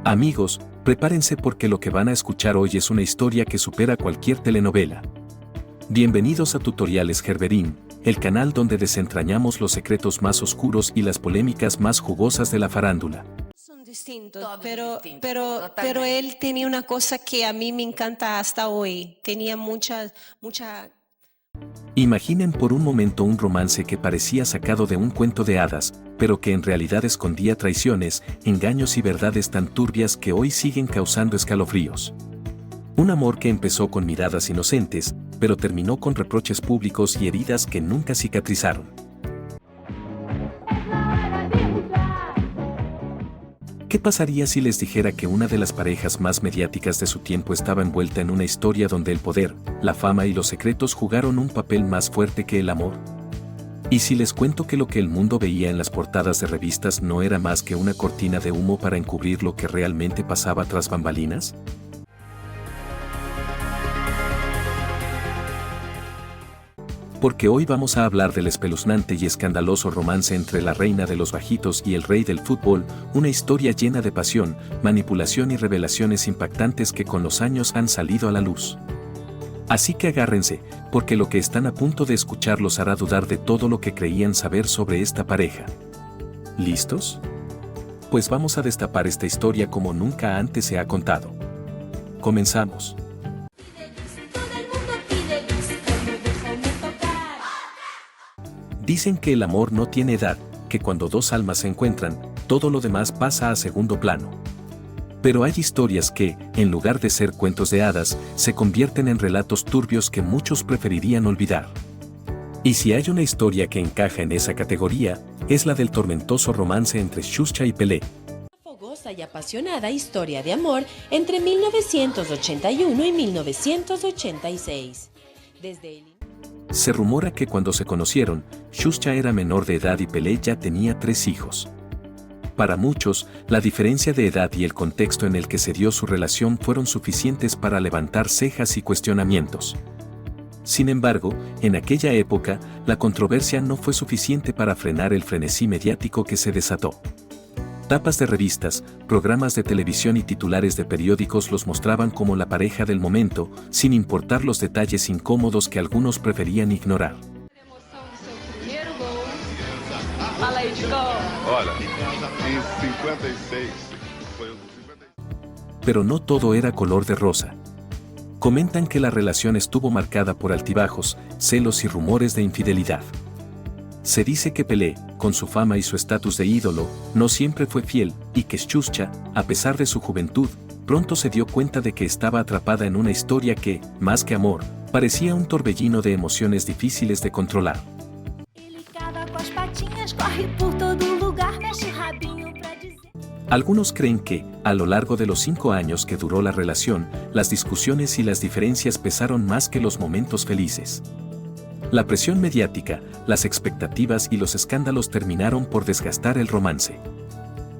Amigos, prepárense porque lo que van a escuchar hoy es una historia que supera cualquier telenovela. Bienvenidos a Tutoriales Gerberín, el canal donde desentrañamos los secretos más oscuros y las polémicas más jugosas de la farándula. Son distintos, pero él tenía una cosa que a mí me encanta hasta hoy. Tenía mucha. Imaginen por un momento un romance que parecía sacado de un cuento de hadas, pero que en realidad escondía traiciones, engaños y verdades tan turbias que hoy siguen causando escalofríos. Un amor que empezó con miradas inocentes, pero terminó con reproches públicos y heridas que nunca cicatrizaron. ¿Qué pasaría si les dijera que una de las parejas más mediáticas de su tiempo estaba envuelta en una historia donde el poder, la fama y los secretos jugaron un papel más fuerte que el amor? ¿Y si les cuento que lo que el mundo veía en las portadas de revistas no era más que una cortina de humo para encubrir lo que realmente pasaba tras bambalinas? Porque hoy vamos a hablar del espeluznante y escandaloso romance entre la reina de los bajitos y el rey del fútbol, una historia llena de pasión, manipulación y revelaciones impactantes que con los años han salido a la luz. Así que agárrense, porque lo que están a punto de escuchar los hará dudar de todo lo que creían saber sobre esta pareja. ¿Listos? Pues vamos a destapar esta historia como nunca antes se ha contado. Comenzamos. Dicen que el amor no tiene edad, que cuando dos almas se encuentran, todo lo demás pasa a segundo plano. Pero hay historias que, en lugar de ser cuentos de hadas, se convierten en relatos turbios que muchos preferirían olvidar. Y si hay una historia que encaja en esa categoría, es la del tormentoso romance entre Xuxa y Pelé. Una fogosa y apasionada historia de amor entre 1981 y 1986. Se rumora que cuando se conocieron, Xuxa era menor de edad y Pelé ya tenía 3 hijos. Para muchos, la diferencia de edad y el contexto en el que se dio su relación fueron suficientes para levantar cejas y cuestionamientos. Sin embargo, en aquella época, la controversia no fue suficiente para frenar el frenesí mediático que se desató. Tapas de revistas, programas de televisión y titulares de periódicos los mostraban como la pareja del momento, sin importar los detalles incómodos que algunos preferían ignorar. Pero no todo era color de rosa. Comentan que la relación estuvo marcada por altibajos, celos y rumores de infidelidad. Se dice que Pelé, con su fama y su estatus de ídolo, no siempre fue fiel, y que Xuxa, a pesar de su juventud, pronto se dio cuenta de que estaba atrapada en una historia que, más que amor, parecía un torbellino de emociones difíciles de controlar. Algunos creen que, a lo largo de los 5 años que duró la relación, las discusiones y las diferencias pesaron más que los momentos felices. La presión mediática, las expectativas y los escándalos terminaron por desgastar el romance.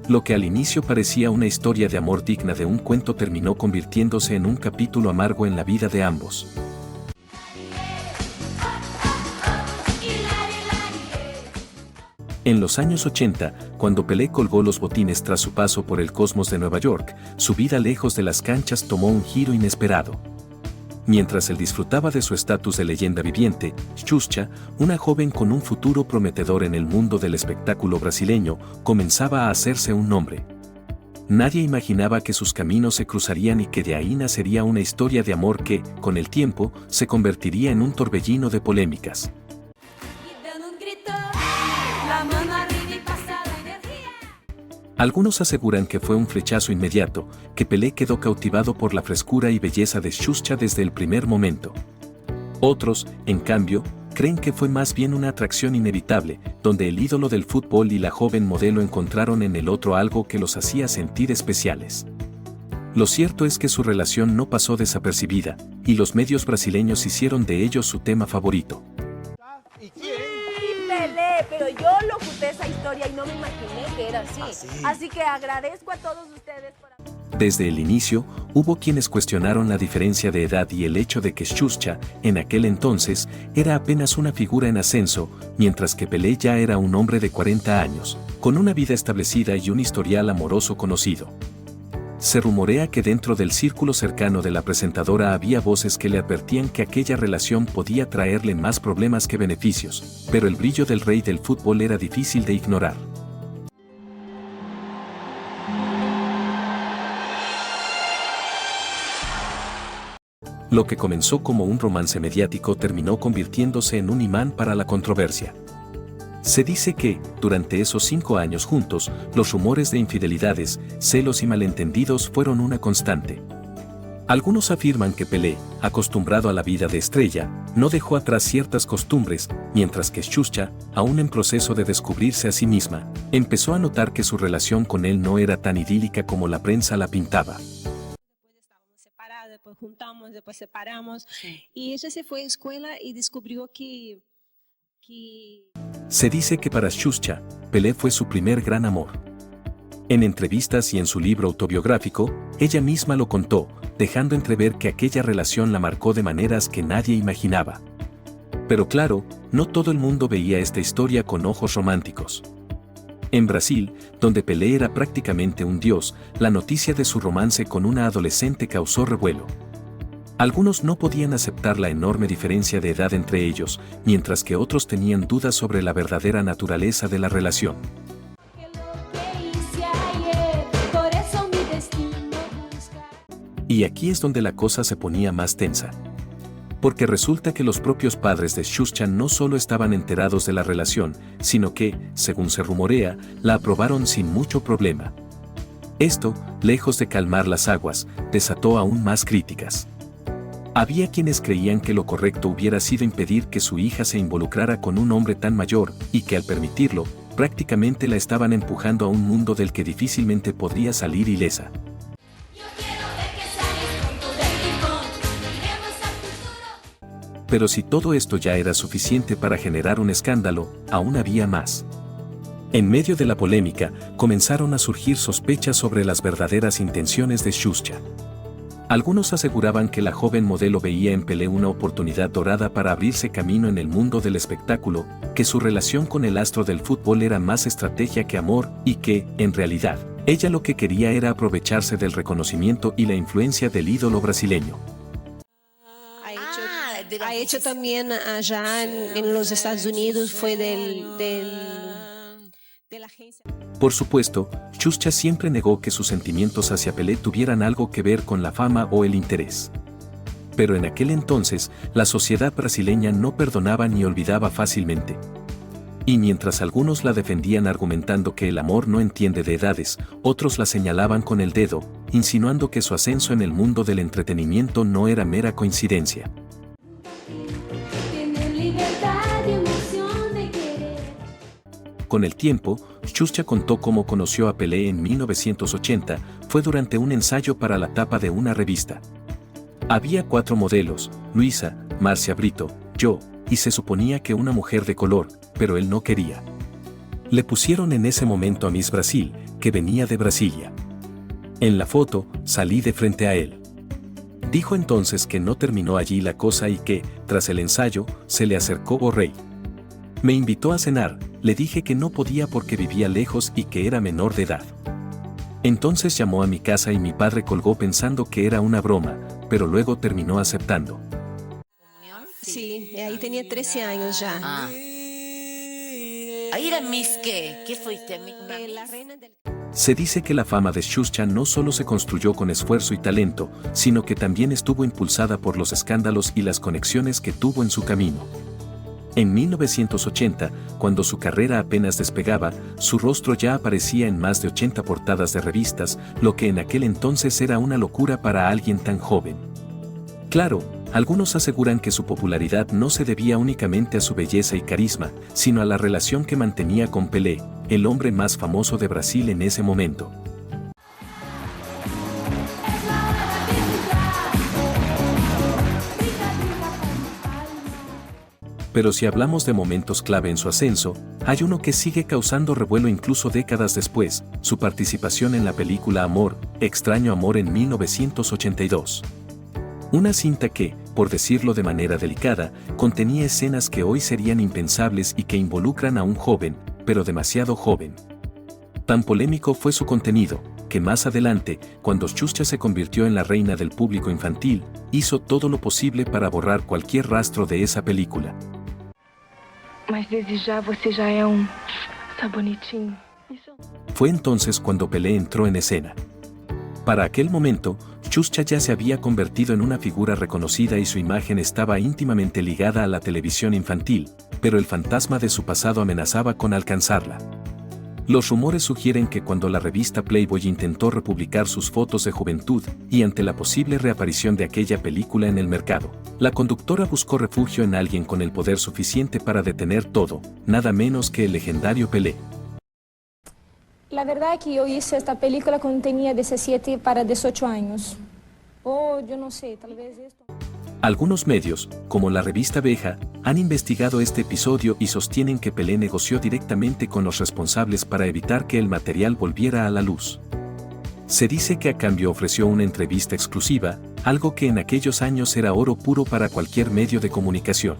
Lo que al inicio parecía una historia de amor digna de un cuento terminó convirtiéndose en un capítulo amargo en la vida de ambos. En los años 80, cuando Pelé colgó los botines tras su paso por el Cosmos de Nueva York, su vida lejos de las canchas tomó un giro inesperado. Mientras él disfrutaba de su estatus de leyenda viviente, Xuxa, una joven con un futuro prometedor en el mundo del espectáculo brasileño, comenzaba a hacerse un nombre. Nadie imaginaba que sus caminos se cruzarían y que de ahí nacería una historia de amor que, con el tiempo, se convertiría en un torbellino de polémicas. Algunos aseguran que fue un flechazo inmediato, que Pelé quedó cautivado por la frescura y belleza de Xuxa desde el primer momento. Otros, en cambio, creen que fue más bien una atracción inevitable, donde el ídolo del fútbol y la joven modelo encontraron en el otro algo que los hacía sentir especiales. Lo cierto es que su relación no pasó desapercibida, y los medios brasileños hicieron de ellos su tema favorito. Pero yo lo oculté esa historia y no me imaginé que era así. Así que agradezco a todos ustedes por... Desde el inicio, hubo quienes cuestionaron la diferencia de edad y el hecho de que Xuxa, en aquel entonces, era apenas una figura en ascenso, mientras que Pelé ya era un hombre de 40 años, con una vida establecida y un historial amoroso conocido. Se rumorea que dentro del círculo cercano de la presentadora había voces que le advertían que aquella relación podía traerle más problemas que beneficios, pero el brillo del rey del fútbol era difícil de ignorar. Lo que comenzó como un romance mediático terminó convirtiéndose en un imán para la controversia. Se dice que, durante esos 5 años juntos, los rumores de infidelidades, celos y malentendidos fueron una constante. Algunos afirman que Pelé, acostumbrado a la vida de estrella, no dejó atrás ciertas costumbres, mientras que Xuxa, aún en proceso de descubrirse a sí misma, empezó a notar que su relación con él no era tan idílica como la prensa la pintaba. Después juntamos, después separamos, y ella se fue a escuela y descubrió que... Se dice que para Xuxa, Pelé fue su primer gran amor. En entrevistas y en su libro autobiográfico, ella misma lo contó, dejando entrever que aquella relación la marcó de maneras que nadie imaginaba. Pero claro, no todo el mundo veía esta historia con ojos románticos. En Brasil, donde Pelé era prácticamente un dios, la noticia de su romance con una adolescente causó revuelo. Algunos no podían aceptar la enorme diferencia de edad entre ellos, mientras que otros tenían dudas sobre la verdadera naturaleza de la relación. Y aquí es donde la cosa se ponía más tensa. Porque resulta que los propios padres de Xuxa no solo estaban enterados de la relación, sino que, según se rumorea, la aprobaron sin mucho problema. Esto, lejos de calmar las aguas, desató aún más críticas. Había quienes creían que lo correcto hubiera sido impedir que su hija se involucrara con un hombre tan mayor, y que al permitirlo, prácticamente la estaban empujando a un mundo del que difícilmente podría salir ilesa. Pero si todo esto ya era suficiente para generar un escándalo, aún había más. En medio de la polémica, comenzaron a surgir sospechas sobre las verdaderas intenciones de Xuxa. Algunos aseguraban que la joven modelo veía en Pelé una oportunidad dorada para abrirse camino en el mundo del espectáculo, que su relación con el astro del fútbol era más estrategia que amor y que, en realidad, ella lo que quería era aprovecharse del reconocimiento y la influencia del ídolo brasileño. Ha hecho también allá en los Estados Unidos, fue de la agencia. Por supuesto, Xuxa siempre negó que sus sentimientos hacia Pelé tuvieran algo que ver con la fama o el interés. Pero en aquel entonces, la sociedad brasileña no perdonaba ni olvidaba fácilmente. Y mientras algunos la defendían argumentando que el amor no entiende de edades, otros la señalaban con el dedo, insinuando que su ascenso en el mundo del entretenimiento no era mera coincidencia. Con el tiempo, Xuxa contó cómo conoció a Pelé en 1980, fue durante un ensayo para la tapa de una revista. Había 4 modelos, Luisa, Marcia Brito, yo, y se suponía que una mujer de color, pero él no quería. Le pusieron en ese momento a Miss Brasil, que venía de Brasilia. En la foto, salí de frente a él. Dijo entonces que no terminó allí la cosa y que, tras el ensayo, se le acercó Borrell. Me invitó a cenar, le dije que no podía porque vivía lejos y que era menor de edad. Entonces llamó a mi casa y mi padre colgó pensando que era una broma, pero luego terminó aceptando. Sí, ahí tenía 13 años ya. Ahí era Miss ¿qué fuiste? La reina del... Se dice que la fama de Xuxa no solo se construyó con esfuerzo y talento, sino que también estuvo impulsada por los escándalos y las conexiones que tuvo en su camino. En 1980, cuando su carrera apenas despegaba, su rostro ya aparecía en más de 80 portadas de revistas, lo que en aquel entonces era una locura para alguien tan joven. Claro, algunos aseguran que su popularidad no se debía únicamente a su belleza y carisma, sino a la relación que mantenía con Pelé, el hombre más famoso de Brasil en ese momento. Pero si hablamos de momentos clave en su ascenso, hay uno que sigue causando revuelo incluso décadas después, su participación en la película Amor, Extraño Amor en 1982. Una cinta que, por decirlo de manera delicada, contenía escenas que hoy serían impensables y que involucran a un joven, pero demasiado joven. Tan polémico fue su contenido, que más adelante, cuando Xuxa se convirtió en la reina del público infantil, hizo todo lo posible para borrar cualquier rastro de esa película. Mas desde já você já é tá bonitinho. Fue entonces cuando Pelé entró en escena. Para aquel momento, Xuxa ya se había convertido en una figura reconocida y su imagen estaba íntimamente ligada a la televisión infantil, pero el fantasma de su pasado amenazaba con alcanzarla. Los rumores sugieren que cuando la revista Playboy intentó republicar sus fotos de juventud y ante la posible reaparición de aquella película en el mercado, la conductora buscó refugio en alguien con el poder suficiente para detener todo, nada menos que el legendario Pelé. La verdad es que yo hice esta película cuando tenía 17 para 18 años. O yo no sé, tal vez esto. Algunos medios, como la revista Veja, han investigado este episodio y sostienen que Pelé negoció directamente con los responsables para evitar que el material volviera a la luz. Se dice que a cambio ofreció una entrevista exclusiva, algo que en aquellos años era oro puro para cualquier medio de comunicación.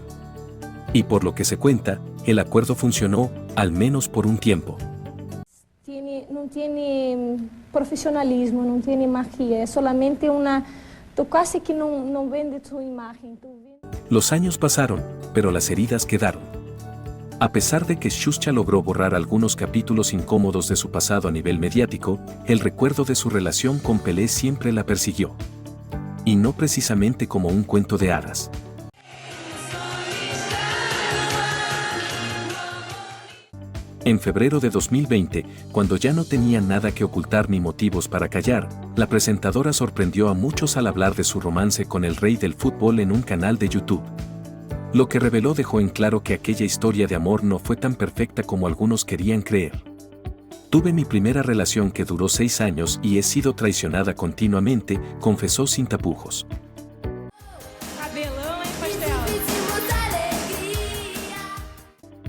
Y por lo que se cuenta, el acuerdo funcionó, al menos por un tiempo. No tiene profesionalismo, no tiene magia, es solamente una... Tú casi que no vendes tu imagen. Los años pasaron, pero las heridas quedaron. A pesar de que Xuxa logró borrar algunos capítulos incómodos de su pasado a nivel mediático, el recuerdo de su relación con Pelé siempre la persiguió. Y no precisamente como un cuento de hadas. En febrero de 2020, cuando ya no tenía nada que ocultar ni motivos para callar, la presentadora sorprendió a muchos al hablar de su romance con el rey del fútbol en un canal de YouTube. Lo que reveló dejó en claro que aquella historia de amor no fue tan perfecta como algunos querían creer. Tuve mi primera relación que duró 6 años y he sido traicionada continuamente, confesó sin tapujos.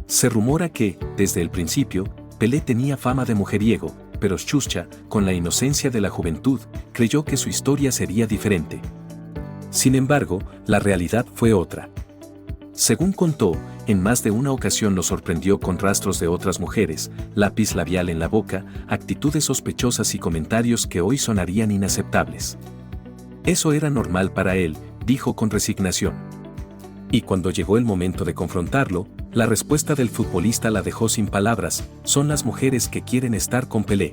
Se rumora que, desde el principio, Pelé tenía fama de mujeriego, pero Xuxa, con la inocencia de la juventud, creyó que su historia sería diferente. Sin embargo, la realidad fue otra. Según contó, en más de una ocasión lo sorprendió con rastros de otras mujeres, lápiz labial en la boca, actitudes sospechosas y comentarios que hoy sonarían inaceptables. Eso era normal para él, dijo con resignación. Y cuando llegó el momento de confrontarlo, la respuesta del futbolista la dejó sin palabras: son las mujeres que quieren estar con Pelé.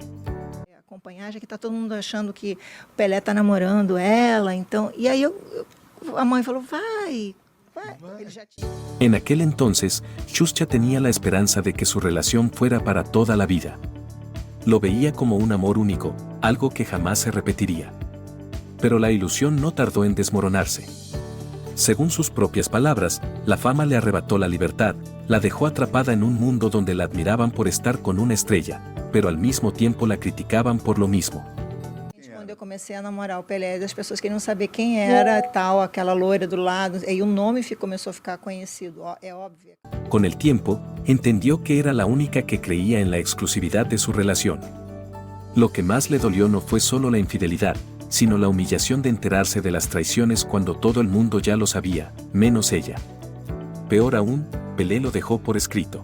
Acompanhagem que tá todo mundo achando que o Pelé tá namorando ela, então, e aí a mãe falou: vai. En aquel entonces, Xuxa tenía la esperanza de que su relación fuera para toda la vida. Lo veía como un amor único, algo que jamás se repetiría. Pero la ilusión no tardó en desmoronarse. Según sus propias palabras, la fama le arrebató la libertad, la dejó atrapada en un mundo donde la admiraban por estar con una estrella, pero al mismo tiempo la criticaban por lo mismo. Quando eu comecei a namorar o Pelé, as pessoas queriam saber quem era, tal, aquela loira do lado, e o nome começou a ficar conhecido, é óbvio. Con el tiempo, entendió que era la única que creía en la exclusividad de su relación. Lo que más le dolió no fue solo la infidelidad, sino la humillación de enterarse de las traiciones cuando todo el mundo ya lo sabía, menos ella. Peor aún, Pelé lo dejó por escrito.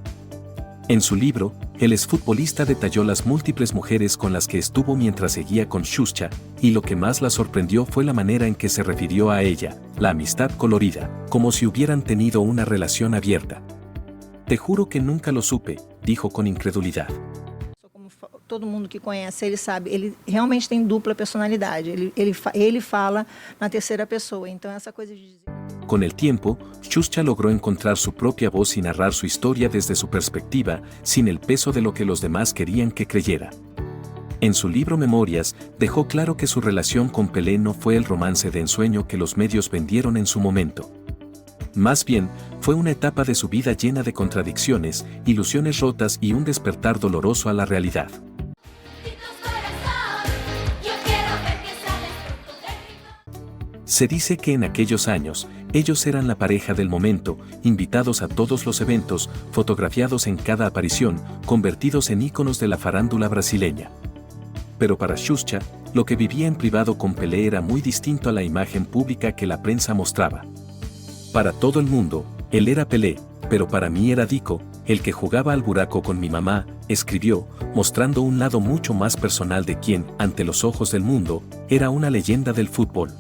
En su libro, el exfutbolista detalló las múltiples mujeres con las que estuvo mientras seguía con Xuxa, y lo que más la sorprendió fue la manera en que se refirió a ella, la amistad colorida, como si hubieran tenido una relación abierta. Te juro que nunca lo supe, dijo con incredulidad. Todo mundo que conhece, ele sabe, ele realmente tem dupla personalidade, ele fala na terceira pessoa, então essa coisa de dizer... Con el tiempo, Xuxa logró encontrar su propia voz y narrar su historia desde su perspectiva, sin el peso de lo que los demás querían que creyera. En su libro Memorias, dejó claro que su relación con Pelé no fue el romance de ensueño que los medios vendieron en su momento. Más bien, fue una etapa de su vida llena de contradicciones, ilusiones rotas y un despertar doloroso a la realidad. Se dice que en aquellos años, ellos eran la pareja del momento, invitados a todos los eventos, fotografiados en cada aparición, convertidos en íconos de la farándula brasileña. Pero para Xuxa, lo que vivía en privado con Pelé era muy distinto a la imagen pública que la prensa mostraba. Para todo el mundo, él era Pelé, pero para mí era Dico, el que jugaba al buraco con mi mamá, escribió, mostrando un lado mucho más personal de quien, ante los ojos del mundo, era una leyenda del fútbol.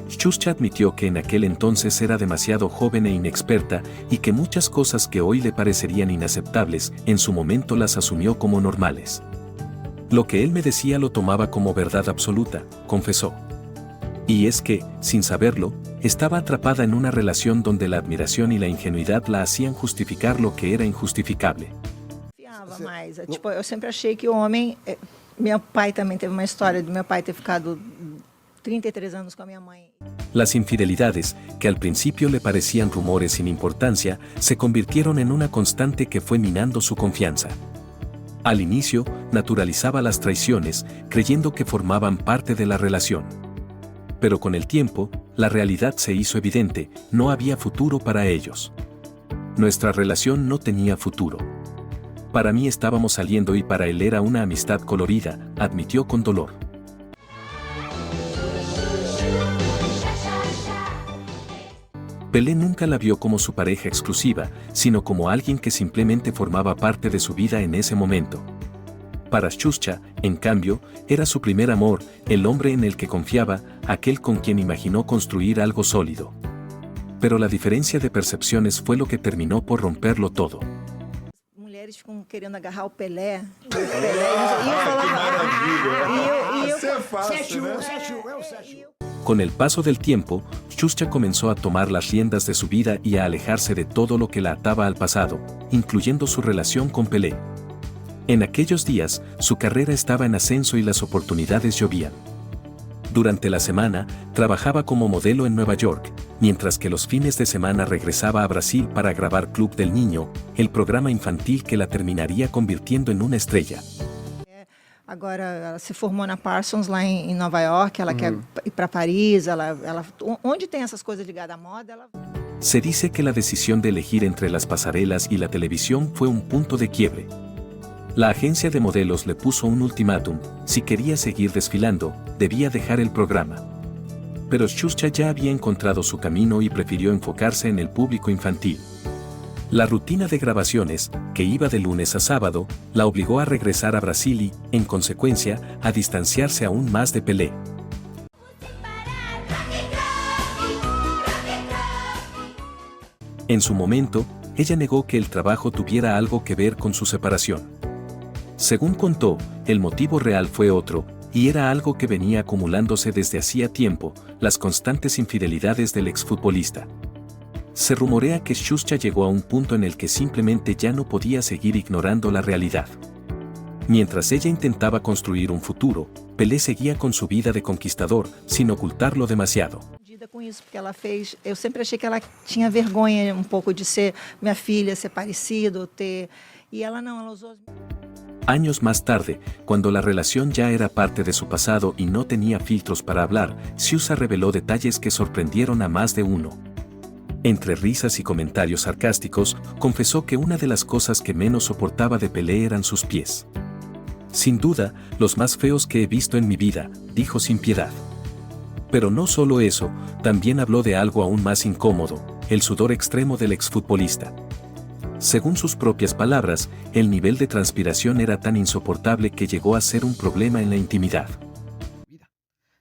Xuxa admitió que en aquel entonces era demasiado joven e inexperta y que muchas cosas que hoy le parecerían inaceptables, en su momento las asumió como normales. Lo que él me decía lo tomaba como verdad absoluta, confesó. Y es que, sin saberlo, estaba atrapada en una relación donde la admiración y la ingenuidad la hacían justificar lo que era injustificable. Tipo, eu sempre achei que o homem... Meu pai também teve uma história de meu pai ter ficado 33 anos con mi mamá. Las infidelidades, que al principio le parecían rumores sin importancia, se convirtieron en una constante que fue minando su confianza. Al inicio, naturalizaba las traiciones, creyendo que formaban parte de la relación. Pero con el tiempo, la realidad se hizo evidente, no había futuro para ellos. Nuestra relación no tenía futuro. Para mí estábamos saliendo y para él era una amistad colorida, admitió con dolor. Pelé nunca la vio como su pareja exclusiva, sino como alguien que simplemente formaba parte de su vida en ese momento. Para Xuxa, en cambio, era su primer amor, el hombre en el que confiaba, aquel con quien imaginó construir algo sólido. Pero la diferencia de percepciones fue lo que terminó por romperlo todo. Mulheres ficam querendo agarrar o Pelé. Con el paso del tiempo, Xuxa comenzó a tomar las riendas de su vida y a alejarse de todo lo que la ataba al pasado, incluyendo su relación con Pelé. En aquellos días, su carrera estaba en ascenso y las oportunidades llovían. Durante la semana, trabajaba como modelo en Nueva York, mientras que los fines de semana regresaba a Brasil para grabar Club del Niño, el programa infantil que la terminaría convirtiendo en una estrella. Agora, ela se formou na Parsons lá em Nova York, ela quer ir para Paris, onde tem essas coisas ligadas à moda, ela... Se dice que la decisión de elegir entre las pasarelas y la televisión fue un punto de quiebre. La agencia de modelos le puso un ultimátum: si quería seguir desfilando, debía dejar el programa. Pero Xuxa ya había encontrado su camino y prefirió enfocarse en el público infantil. La rutina de grabaciones, que iba de lunes a sábado, la obligó a regresar a Brasil y, en consecuencia, a distanciarse aún más de Pelé. En su momento, ella negó que el trabajo tuviera algo que ver con su separación. Según contó, el motivo real fue otro, y era algo que venía acumulándose desde hacía tiempo: las constantes infidelidades del exfutbolista. Se rumorea que Xuxa llegó a un punto en el que simplemente ya no podía seguir ignorando la realidad. Mientras ella intentaba construir un futuro, Pelé seguía con su vida de conquistador, sin ocultarlo demasiado. Com isso, porque ela fez, eu sempre achei que ela tinha vergonha um pouco de ser minha filha, ser parecido, ter, y ela não, ela usou. Años más tarde, cuando la relación ya era parte de su pasado y no tenía filtros para hablar, Xuxa reveló detalles que sorprendieron a más de uno. Entre risas y comentarios sarcásticos, confesó que una de las cosas que menos soportaba de Pelé eran sus pies. Sin duda, los más feos que he visto en mi vida, dijo sin piedad. Pero no solo eso, también habló de algo aún más incómodo: el sudor extremo del exfutbolista. Según sus propias palabras, el nivel de transpiración era tan insoportable que llegó a ser un problema en la intimidad.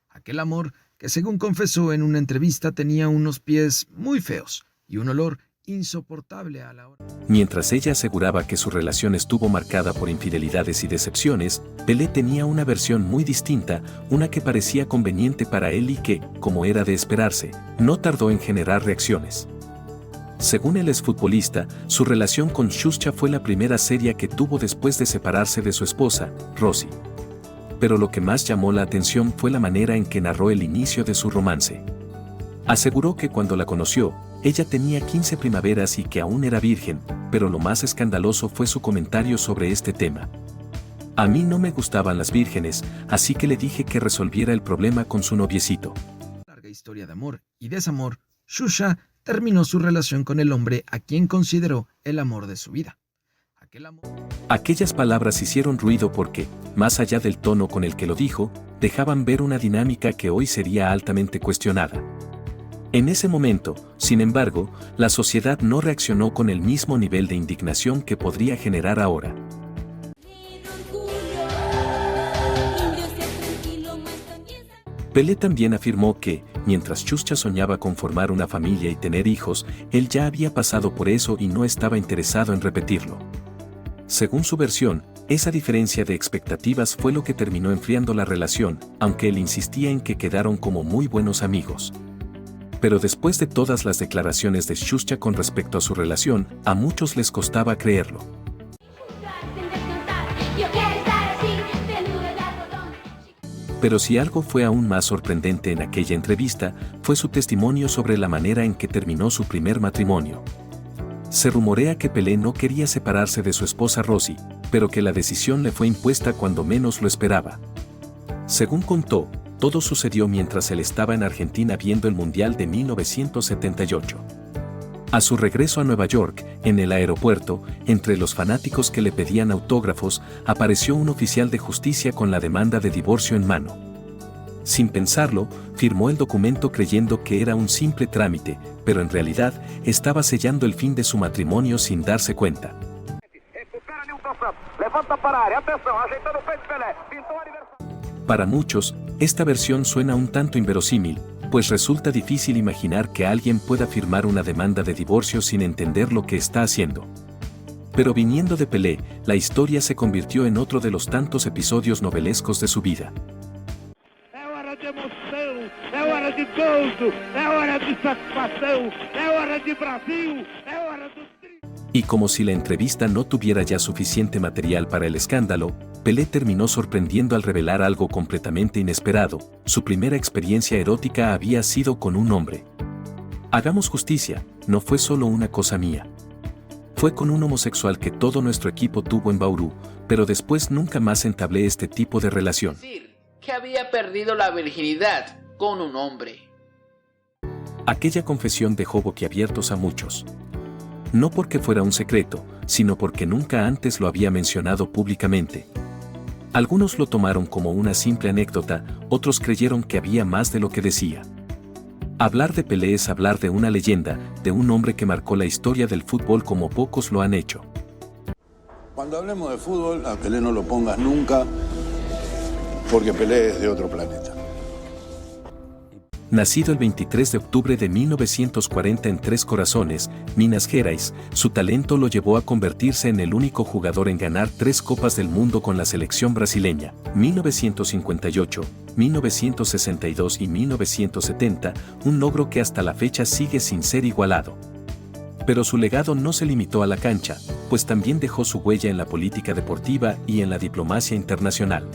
Aquel amor que, según confesó en una entrevista, tenía unos pies muy feos y un olor insoportable a la hora. Mientras ella aseguraba que su relación estuvo marcada por infidelidades y decepciones, Pelé tenía una versión muy distinta, una que parecía conveniente para él y que, como era de esperarse, no tardó en generar reacciones. Según el exfutbolista, su relación con Xuxa fue la primera seria que tuvo después de separarse de su esposa, Rosy. Pero lo que más llamó la atención fue la manera en que narró el inicio de su romance. Aseguró que cuando la conoció, ella tenía 15 primaveras y que aún era virgen, pero lo más escandaloso fue su comentario sobre este tema. A mí no me gustaban las vírgenes, así que le dije que resolviera el problema con su noviecito. Larga historia de amor y desamor, Xuxa terminó su relación con el hombre a quien consideró el amor de su vida. Aquellas palabras hicieron ruido porque, más allá del tono con el que lo dijo, dejaban ver una dinámica que hoy sería altamente cuestionada. En ese momento, sin embargo, la sociedad no reaccionó con el mismo nivel de indignación que podría generar ahora. Pelé también afirmó que, mientras Xuxa soñaba con formar una familia y tener hijos, él ya había pasado por eso y no estaba interesado en repetirlo. Según su versión, esa diferencia de expectativas fue lo que terminó enfriando la relación, aunque él insistía en que quedaron como muy buenos amigos. Pero después de todas las declaraciones de Xuxa con respecto a su relación, a muchos les costaba creerlo. Pero si algo fue aún más sorprendente en aquella entrevista, fue su testimonio sobre la manera en que terminó su primer matrimonio. Se rumorea que Pelé no quería separarse de su esposa Rosy, pero que la decisión le fue impuesta cuando menos lo esperaba. Según contó, todo sucedió mientras él estaba en Argentina viendo el Mundial de 1978. A su regreso a Nueva York, en el aeropuerto, entre los fanáticos que le pedían autógrafos, apareció un oficial de justicia con la demanda de divorcio en mano. Sin pensarlo, firmó el documento creyendo que era un simple trámite, pero en realidad estaba sellando el fin de su matrimonio sin darse cuenta. Para muchos, esta versión suena un tanto inverosímil, pues resulta difícil imaginar que alguien pueda firmar una demanda de divorcio sin entender lo que está haciendo. Pero viniendo de Pelé, la historia se convirtió en otro de los tantos episodios novelescos de su vida. Y como si la entrevista no tuviera ya suficiente material para el escándalo, Pelé terminó sorprendiendo al revelar algo completamente inesperado: su primera experiencia erótica había sido con un hombre. Hagamos justicia, no fue solo una cosa mía. Fue con un homosexual que todo nuestro equipo tuvo en Bauru, pero después nunca más entablé este tipo de relación. Que había perdido la virginidad con un hombre. Aquella confesión dejó boquiabiertos a muchos. No porque fuera un secreto, sino porque nunca antes lo había mencionado públicamente. Algunos lo tomaron como una simple anécdota, otros creyeron que había más de lo que decía. Hablar de Pelé es hablar de una leyenda, de un hombre que marcó la historia del fútbol como pocos lo han hecho. Cuando hablemos de fútbol, a Pelé no lo pongas nunca, porque Pelé es de otro planeta. Nacido el 23 de octubre de 1940 en Tres Corazones, Minas Gerais, su talento lo llevó a convertirse en el único jugador en ganar 3 Copas del Mundo con la selección brasileña, 1958, 1962 y 1970, un logro que hasta la fecha sigue sin ser igualado. Pero su legado no se limitó a la cancha, pues también dejó su huella en la política deportiva y en la diplomacia internacional.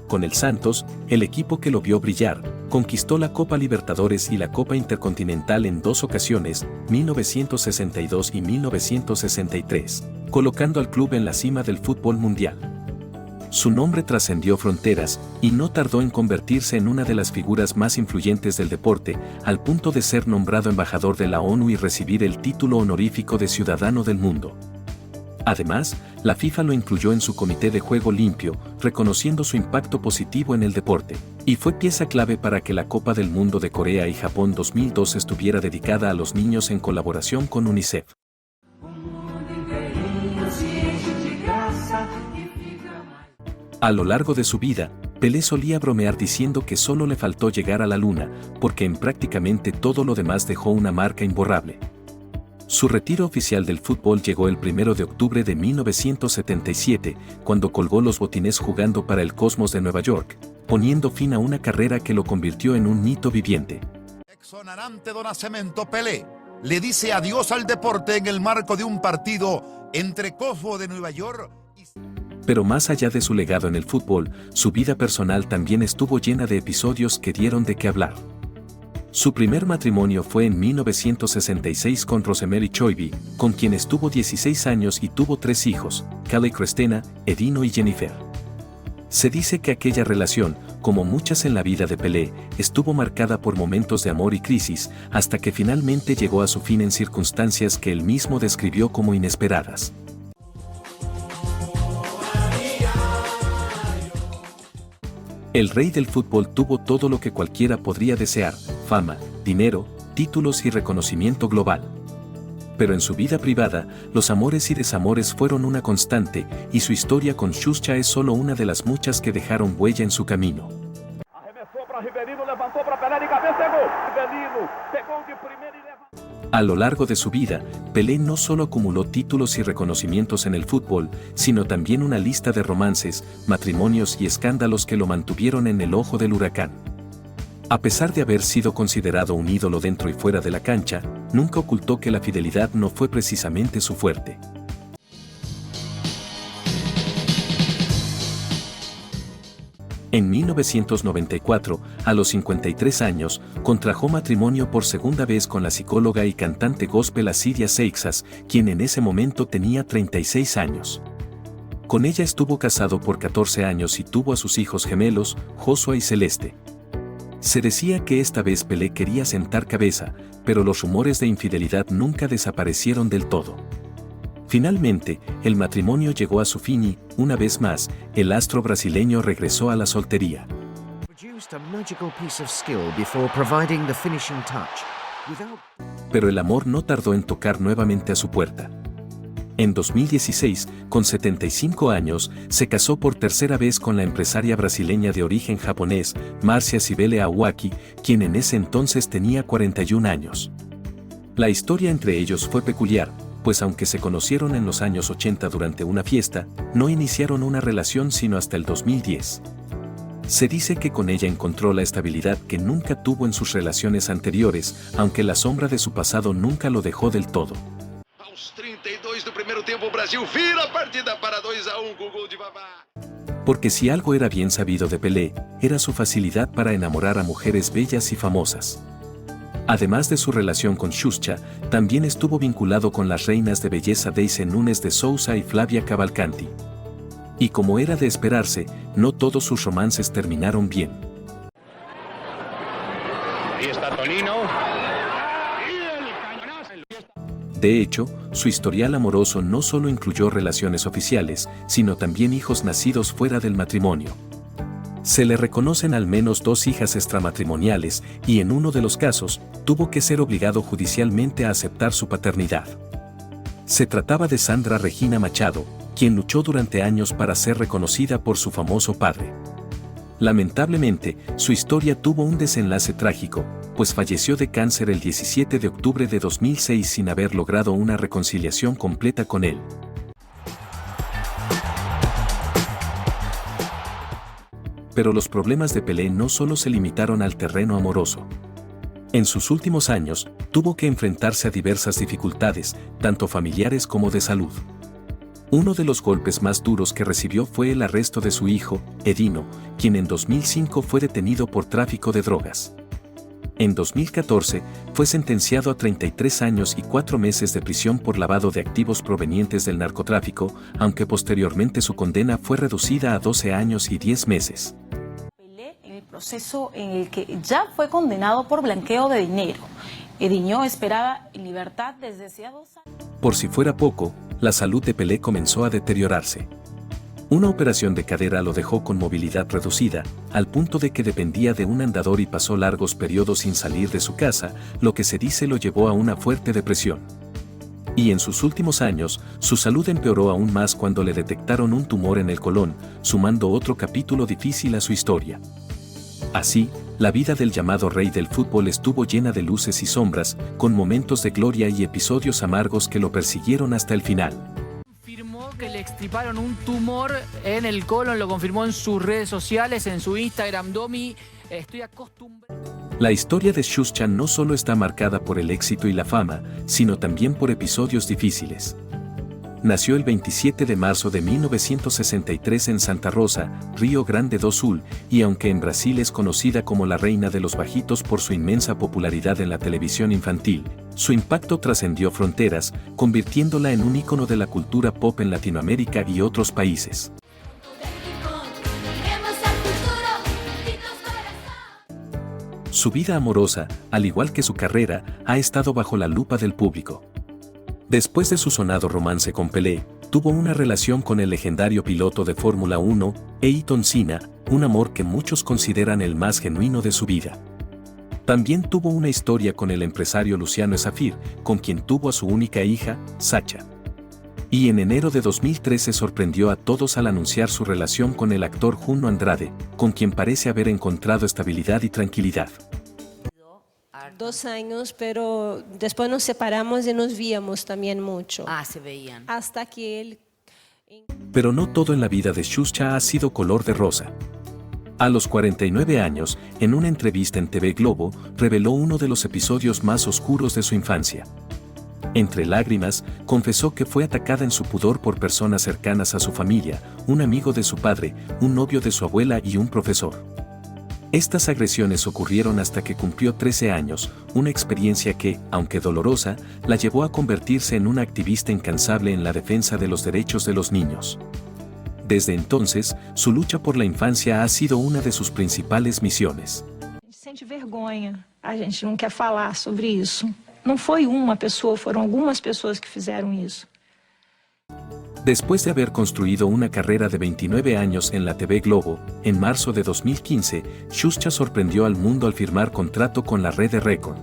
Con el Santos, el equipo que lo vio brillar, conquistó la Copa Libertadores y la Copa Intercontinental en 2 ocasiones, 1962 y 1963, colocando al club en la cima del fútbol mundial. Su nombre trascendió fronteras, y no tardó en convertirse en una de las figuras más influyentes del deporte, al punto de ser nombrado embajador de la ONU y recibir el título honorífico de Ciudadano del Mundo. Además, la FIFA lo incluyó en su comité de juego limpio, reconociendo su impacto positivo en el deporte, y fue pieza clave para que la Copa del Mundo de Corea y Japón 2002 estuviera dedicada a los niños en colaboración con UNICEF. A lo largo de su vida, Pelé solía bromear diciendo que solo le faltó llegar a la luna, porque en prácticamente todo lo demás dejó una marca imborrable. Su retiro oficial del fútbol llegó el 1 de octubre de 1977, cuando colgó los botines jugando para el Cosmos de Nueva York, poniendo fin a una carrera que lo convirtió en un mito viviente. Exonerante do Nascimento Pelé le dice adiós al deporte en el marco de un partido entre Cosmos de Nueva York y... Pero más allá de su legado en el fútbol, su vida personal también estuvo llena de episodios que dieron de qué hablar. Su primer matrimonio fue en 1966 con Rosemary Choiby, con quien estuvo 16 años y tuvo 3 hijos, Kelly Cristina, Edino y Jennifer. Se dice que aquella relación, como muchas en la vida de Pelé, estuvo marcada por momentos de amor y crisis, hasta que finalmente llegó a su fin en circunstancias que él mismo describió como inesperadas. El rey del fútbol tuvo todo lo que cualquiera podría desear: fama, dinero, títulos y reconocimiento global. Pero en su vida privada, los amores y desamores fueron una constante, y su historia con Xuxa es solo una de las muchas que dejaron huella en su camino. A lo largo de su vida, Pelé no solo acumuló títulos y reconocimientos en el fútbol, sino también una lista de romances, matrimonios y escándalos que lo mantuvieron en el ojo del huracán. A pesar de haber sido considerado un ídolo dentro y fuera de la cancha, nunca ocultó que la fidelidad no fue precisamente su fuerte. En 1994, a los 53 años, contrajo matrimonio por segunda vez con la psicóloga y cantante gospel Asidia Seixas, quien en ese momento tenía 36 años. Con ella estuvo casado por 14 años y tuvo a sus hijos gemelos, Joshua y Celeste. Se decía que esta vez Pelé quería sentar cabeza, pero los rumores de infidelidad nunca desaparecieron del todo. Finalmente, el matrimonio llegó a su fin y, una vez más, el astro brasileño regresó a la soltería. Pero el amor no tardó en tocar nuevamente a su puerta. En 2016, con 75 años, se casó por tercera vez con la empresaria brasileña de origen japonés, Márcia Cibele Awaki, quien en ese entonces tenía 41 años. La historia entre ellos fue peculiar, pues aunque se conocieron en los años 80 durante una fiesta, no iniciaron una relación sino hasta el 2010. Se dice que con ella encontró la estabilidad que nunca tuvo en sus relaciones anteriores, aunque la sombra de su pasado nunca lo dejó del todo. Porque si algo era bien sabido de Pelé, era su facilidad para enamorar a mujeres bellas y famosas. Además de su relación con Xuxa, también estuvo vinculado con las reinas de belleza Daisy Núñez de Sousa y Flavia Cavalcanti. Y como era de esperarse, no todos sus romances terminaron bien. De hecho, su historial amoroso no solo incluyó relaciones oficiales, sino también hijos nacidos fuera del matrimonio. Se le reconocen al menos 2 hijas extramatrimoniales y en uno de los casos, tuvo que ser obligado judicialmente a aceptar su paternidad. Se trataba de Sandra Regina Machado, quien luchó durante años para ser reconocida por su famoso padre. Lamentablemente, su historia tuvo un desenlace trágico, pues falleció de cáncer el 17 de octubre de 2006 sin haber logrado una reconciliación completa con él. Pero los problemas de Pelé no solo se limitaron al terreno amoroso. En sus últimos años, tuvo que enfrentarse a diversas dificultades, tanto familiares como de salud. Uno de los golpes más duros que recibió fue el arresto de su hijo, Edino, quien en 2005 fue detenido por tráfico de drogas. En 2014, fue sentenciado a 33 años y 4 meses de prisión por lavado de activos provenientes del narcotráfico, aunque posteriormente su condena fue reducida a 12 años y 10 meses. Pelé en el proceso en el que ya fue condenado por blanqueo de dinero. Edinho esperaba en libertad desde hacía 2 años. Por si fuera poco, la salud de Pelé comenzó a deteriorarse. Una operación de cadera lo dejó con movilidad reducida, al punto de que dependía de un andador y pasó largos periodos sin salir de su casa, lo que se dice lo llevó a una fuerte depresión. Y en sus últimos años, su salud empeoró aún más cuando le detectaron un tumor en el colon, sumando otro capítulo difícil a su historia. Así, la vida del llamado rey del fútbol estuvo llena de luces y sombras, con momentos de gloria y episodios amargos que lo persiguieron hasta el final. Que le extirparon un tumor en el colon, lo confirmó en sus redes sociales, en su Instagram. Domi, estoy acostumbrado. La historia de Xuxa no solo está marcada por el éxito y la fama, sino también por episodios difíciles. Nació el 27 de marzo de 1963 en Santa Rosa, Río Grande do Sul, y aunque en Brasil es conocida como la reina de los bajitos por su inmensa popularidad en la televisión infantil, su impacto trascendió fronteras, convirtiéndola en un ícono de la cultura pop en Latinoamérica y otros países. Su vida amorosa, al igual que su carrera, ha estado bajo la lupa del público. Después de su sonado romance con Pelé, tuvo una relación con el legendario piloto de Fórmula 1, Ayrton Senna, un amor que muchos consideran el más genuino de su vida. También tuvo una historia con el empresario Luciano Safir, con quien tuvo a su única hija, Sacha. Y en enero de 2013 sorprendió a todos al anunciar su relación con el actor Juno Andrade, con quien parece haber encontrado estabilidad y tranquilidad. 2 años, pero después nos separamos y nos víamos también mucho. Se veían. Hasta que él... Pero no todo en la vida de Xuxa ha sido color de rosa. A los 49 años, en una entrevista en TV Globo, reveló uno de los episodios más oscuros de su infancia. Entre lágrimas, confesó que fue atacada en su pudor por personas cercanas a su familia, un amigo de su padre, un novio de su abuela y un profesor. Estas agresiones ocurrieron hasta que cumplió 13 años, una experiencia que, aunque dolorosa, la llevó a convertirse en una activista incansable en la defensa de los derechos de los niños. Desde entonces, su lucha por la infancia ha sido una de sus principales misiones. Sente vergonha, a gente não quer falar sobre isso. Não foi uma pessoa, foram algumas pessoas que fizeram isso. Después de haber construido una carrera de 29 años en la TV Globo, en marzo de 2015, Xuxa sorprendió al mundo al firmar contrato con la Rede Record.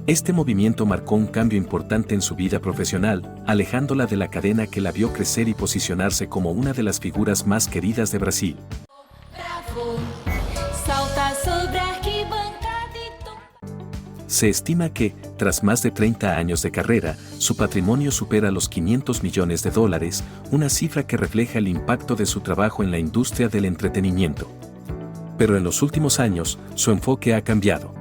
Este movimiento marcó un cambio importante en su vida profesional, alejándola de la cadena que la vio crecer y posicionarse como una de las figuras más queridas de Brasil. Se estima que, tras más de 30 años de carrera, su patrimonio supera los $500 millones, una cifra que refleja el impacto de su trabajo en la industria del entretenimiento. Pero en los últimos años, su enfoque ha cambiado.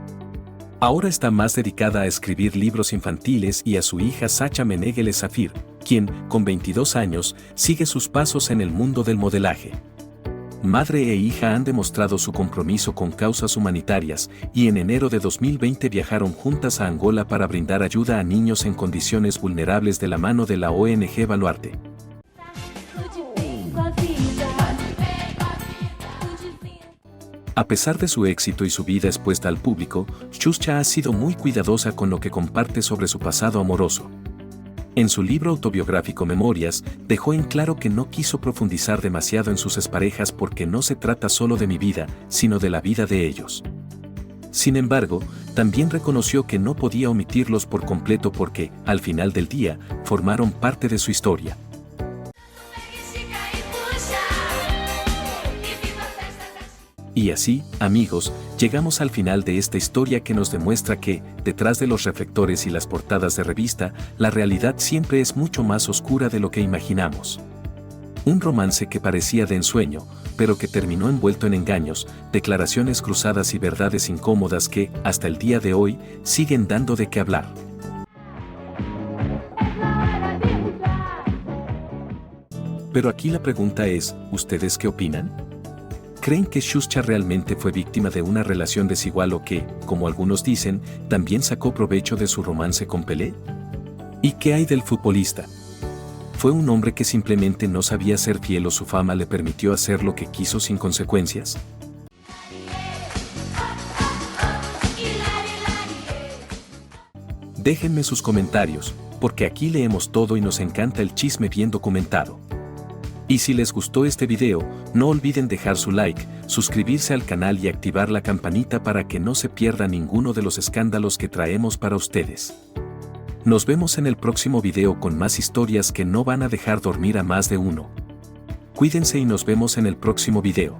Ahora está más dedicada a escribir libros infantiles y a su hija Sacha Meneghel Safir, quien, con 22 años, sigue sus pasos en el mundo del modelaje. Madre e hija han demostrado su compromiso con causas humanitarias y en enero de 2020 viajaron juntas a Angola para brindar ayuda a niños en condiciones vulnerables de la mano de la ONG Baluarte. A pesar de su éxito y su vida expuesta al público, Xuxa ha sido muy cuidadosa con lo que comparte sobre su pasado amoroso. En su libro autobiográfico Memorias, dejó en claro que no quiso profundizar demasiado en sus exparejas porque no se trata solo de mi vida, sino de la vida de ellos. Sin embargo, también reconoció que no podía omitirlos por completo porque, al final del día, formaron parte de su historia. Y así, amigos, llegamos al final de esta historia que nos demuestra que, detrás de los reflectores y las portadas de revista, la realidad siempre es mucho más oscura de lo que imaginamos. Un romance que parecía de ensueño, pero que terminó envuelto en engaños, declaraciones cruzadas y verdades incómodas que, hasta el día de hoy, siguen dando de qué hablar. Pero aquí la pregunta es, ¿ustedes qué opinan? ¿Creen que Xuxa realmente fue víctima de una relación desigual o que, como algunos dicen, también sacó provecho de su romance con Pelé? ¿Y qué hay del futbolista? ¿Fue un hombre que simplemente no sabía ser fiel o su fama le permitió hacer lo que quiso sin consecuencias? Déjenme sus comentarios, porque aquí leemos todo y nos encanta el chisme bien documentado. Y si les gustó este video, no olviden dejar su like, suscribirse al canal y activar la campanita para que no se pierda ninguno de los escándalos que traemos para ustedes. Nos vemos en el próximo video con más historias que no van a dejar dormir a más de uno. Cuídense y nos vemos en el próximo video.